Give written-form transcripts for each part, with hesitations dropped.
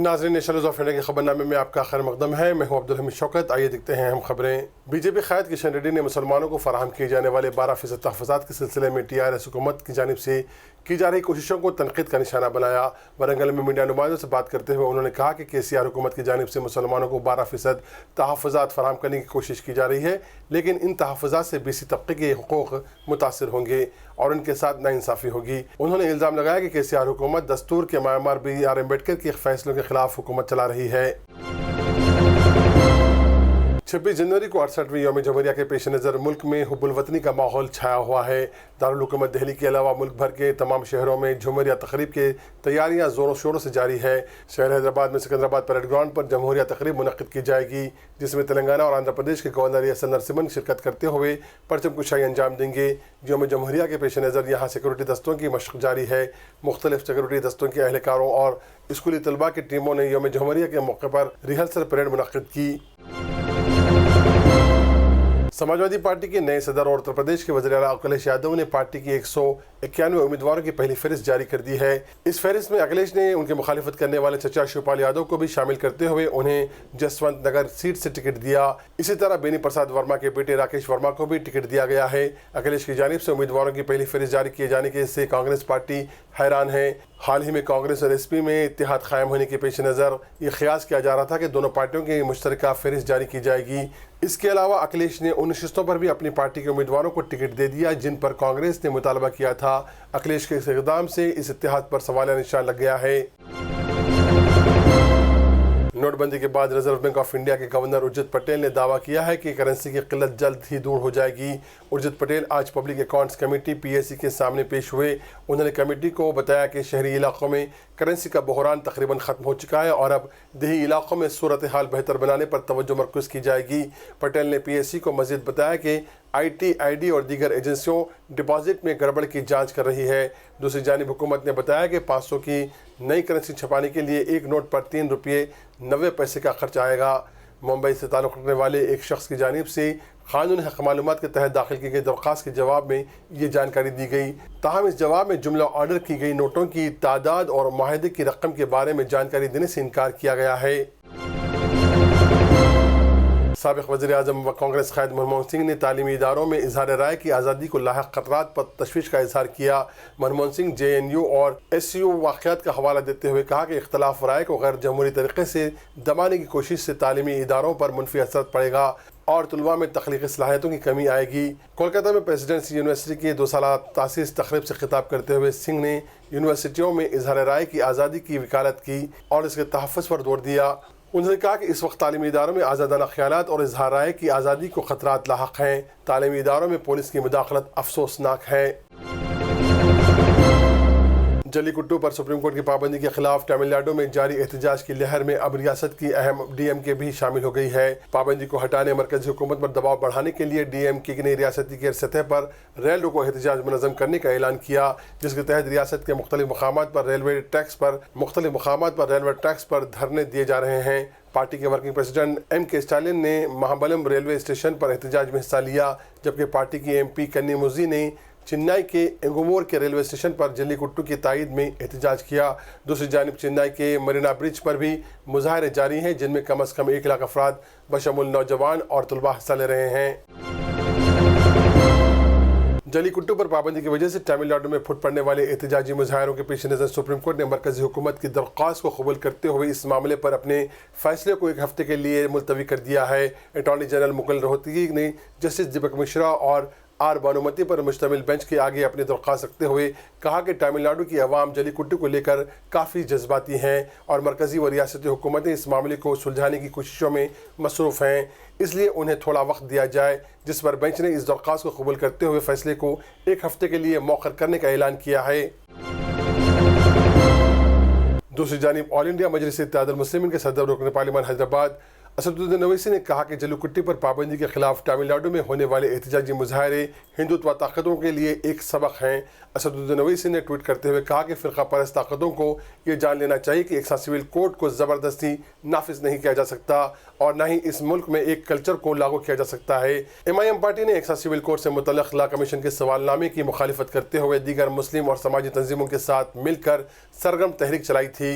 ناظرین، national of India کے خبرنامے میں آپ کا خیر مقدم ہے۔ میں ہوں عبدالحمید شوکت۔ آئیے دیکھتے ہیں اہم خبریں۔ بی جے پی قائد کشن ریڈی نے مسلمانوں کو فراہم کیے جانے والے 12% تحفظات کے سلسلے میں TRS حکومت کی جانب سے کی جا رہی کوششوں کو تنقید کا نشانہ بنایا۔ ورنگل میں میڈیا نمائندوں سے بات کرتے ہوئے انہوں نے کہا کہ KCR حکومت کی جانب سے مسلمانوں کو 12% تحفظات فراہم کرنے کی کوشش کی جا رہی ہے، لیکن ان تحفظات سے BC طبقے کے حقوق متاثر ہوں گے اور ان کے ساتھ ناانصافی ہوگی۔ انہوں نے الزام لگایا کہ KCR حکومت دستور کے معمار BR امبیڈکر کے فیصلوں کے خلاف حکومت چلا رہی ہے۔ 26 جنوری کو 68ویں یوم جمہوریہ کے پیش نظر ملک میں حب الوطنی کا ماحول چھایا ہوا ہے۔ دارالحکومت دہلی کے علاوہ ملک بھر کے تمام شہروں میں جمہوریہ تقریب کی تیاریاں زوروں شوروں سے جاری ہے۔ شہر حیدرآباد میں سکندرآباد پریڈ گراؤنڈ پر جمہوریہ تقریب منعقد کی جائے گی، جس میں تلنگانہ اور آندھرا پردیش کے گورنر ESL نرسمہن شرکت کرتے ہوئے پرچم کشائی انجام دیں گے۔ یوم جمہوریہ کے پیش نظر یہاں سیکورٹی دستوں کی مشق جاری ہے۔ مختلف سیکورٹی دستوں کے اہلکاروں اور اسکولی طلباء کی ٹیموں نے یوم جمہوریہ کے موقع پر ریہرسل پریڈ منعقد کی۔ سماجوادی پارٹی کے نئے صدر اور اتر پردیش کے وزیر اعلیٰ اکھلیش یادو نے پارٹی کی 191 امیدواروں کی پہلی فہرست جاری کر دی ہے۔ اس فہرست میں اکھلیش نے ان کی مخالفت کرنے والے چچا شیوپال یادو کو بھی شامل کرتے ہوئے انہیں جسونت نگر سیٹ سے ٹکٹ دیا۔ اسی طرح بینی پرساد ورما کے بیٹے راکیش ورما کو بھی ٹکٹ دیا گیا ہے۔ اکھلیش کی جانب سے امیدواروں کی پہلی فہرست جاری کیے جانے سے کانگریس پارٹی حیران ہے۔ حال ہی میں کانگریس اور SP میں اتحاد قائم ہونے کے پیش نظر یہ قیاس کیا جا رہا تھا کہ دونوں پارٹیوں کی مشترکہ فہرست جاری کی جائے گی۔ اس کے علاوہ اکھلیش نے ان نشستوں پر بھی اپنی پارٹی کے امیدواروں کو ٹکٹ دے دیا جن پر کانگریس نے مطالبہ کیا تھا۔ اکھلیش کے اس اقدام سے اس اتحاد پر سوالیہ نشان لگ گیا ہے۔ نوٹ بندی کے بعد ریزرو بینک آف انڈیا کے گورنر ارجت پٹیل نے دعویٰ کیا ہے کہ کرنسی کی قلت جلد ہی دور ہو جائے گی۔ ارجت پٹیل آج پبلک اکاؤنٹس کمیٹی PAC کے سامنے پیش ہوئے۔ انہوں نے کمیٹی کو بتایا کہ شہری علاقوں میں کرنسی کا بحران تقریباً ختم ہو چکا ہے اور اب دیہی علاقوں میں صورتحال بہتر بنانے پر توجہ مرکوز کی جائے گی۔ پٹیل نے PAC کو مزید بتایا کہ IT ID اور دیگر ایجنسیوں ڈپازٹ میں گڑبڑ کی جانچ کر رہی ہے۔ دوسری جانب حکومت نے بتایا کہ 500 کی نئی کرنسی چھپانے کے لیے ایک نوٹ پر 3 روپے 90 پیسے کا خرچ آئے گا۔ ممبئی سے تعلق رکھنے والے ایک شخص کی جانب سے قانون حق معلومات کے تحت داخل کی گئی درخواست کے جواب میں یہ جانکاری دی گئی۔ تاہم اس جواب میں جملہ آرڈر کی گئی نوٹوں کی تعداد اور معاہدے کی رقم کے بارے میں جانکاری دینے سے انکار کیا گیا ہے۔ سابق وزیر اعظم و کانگریس قائد منموہن سنگھ نے تعلیمی اداروں میں اظہار رائے کی آزادی کو لاحق خطرات پر تشویش کا اظہار کیا۔ منموہن سنگھ JNU اور SCU واقعات کا حوالہ دیتے ہوئے کہا کہ اختلاف رائے کو غیر جمہوری طریقے سے دبانے کی کوشش سے تعلیمی اداروں پر منفی اثر پڑے گا اور طلباء میں تخلیقی صلاحیتوں کی کمی آئے گی۔ کولکاتہ میں پریزیڈنسی یونیورسٹی کے 2 سالہ تاسیس تقریب سے خطاب کرتے ہوئے سنگھ نے یونیورسٹیوں میں اظہار رائے کی آزادی کی وکالت کی اور اس کے تحفظ پر زور دیا۔ انہوں نے کہا کہ اس وقت تعلیمی اداروں میں آزادانہ خیالات اور اظہار رائے کی آزادی کو خطرات لاحق ہیں۔ تعلیمی اداروں میں پولیس کی مداخلت افسوسناک ہے۔ جلی کٹو پر سپریم کورٹ کی پابندی کے خلاف تمل ناڈو میں جاری احتجاج کی لہر میں اب ریاست کی اہم DMK بھی شامل ہو گئی ہے۔ پابندی کو ہٹانے مرکزی حکومت پر دباؤ بڑھانے کے لیے DMK نے ریاستی کی سطح پر ریل روکو احتجاج منظم کرنے کا اعلان کیا، جس کے تحت ریاست کے مختلف مقامات پر ریلوے ٹریکس پر دھرنے دیے جا رہے ہیں۔ پارٹی کے ورکنگ پریزیڈنٹ MK اسٹالن نے مہابلم ریلوے اسٹیشن پر احتجاج میں حصہ لیا، جبکہ پارٹی کی MP کنی موزی نے چنئی کے انگمور کے ریلوے اسٹیشن پر جلی کٹو کی تائید میں احتجاج کیا۔ دوسری جانب چنئی کے مرینا برج پر بھی مظاہرے جاری ہیں، جن میں کم از کم 1 لاکھ افراد بشمول نوجوان اور طلباء حصہ لے رہے ہیں۔ جلی کٹو پر پابندی کی وجہ سے تمل ناڈو میں پھوٹ پڑنے والے احتجاجی مظاہروں کے پیش نظر سپریم کورٹ نے مرکزی حکومت کی درخواست کو قبول کرتے ہوئے اس معاملے پر اپنے فیصلے کو 1 ہفتے کے لیے ملتوی کر دیا ہے۔ اٹارنی جنرل مکل روہتگی نے جسٹس دیپک مشرا اور R بانومتی پر مشتمل بینچ کے آگے اپنی درخواست رکھتے ہوئے کہا کہ تمل ناڈو کی عوام جلی کٹو کو لے کر کافی جذباتی ہیں اور مرکزی و ریاستی حکومتیں اس معاملے کو سلجھانے کی کوششوں میں مصروف ہیں، اس لیے انہیں تھوڑا وقت دیا جائے، جس پر بینچ نے اس درخواست کو قبول کرتے ہوئے فیصلے کو 1 ہفتے کے لیے مؤخر کرنے کا اعلان کیا ہے۔ دوسری جانب آل انڈیا مجلس اتحاد المسلمین کے صدر رکن پارلیمان حیدرآباد اسدالدین اویسی نے کہا کہ جلی کٹو پر پابندی کے خلاف تمل ناڈو میں ہونے والے احتجاجی مظاہرے ہندوتوا طاقتوں کے لیے ایک سبق ہیں۔ اسدالدین اویسی نے ٹویٹ کرتے ہوئے کہا کہ فرقہ پرست طاقتوں کو یہ جان لینا چاہیے کہ ایک سا سول کوڈ کو زبردستی نافذ نہیں کیا جا سکتا اور نہ ہی اس ملک میں ایک کلچر کو لاگو کیا جا سکتا ہے۔ MIM پارٹی نے ایک سا سول کوڈ سے متعلق لا کمیشن کے سوال نامے کی مخالفت کرتے ہوئے دیگر مسلم اور سماجی تنظیموں کے ساتھ مل کر سرگرم تحریک چلائی تھی۔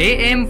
AM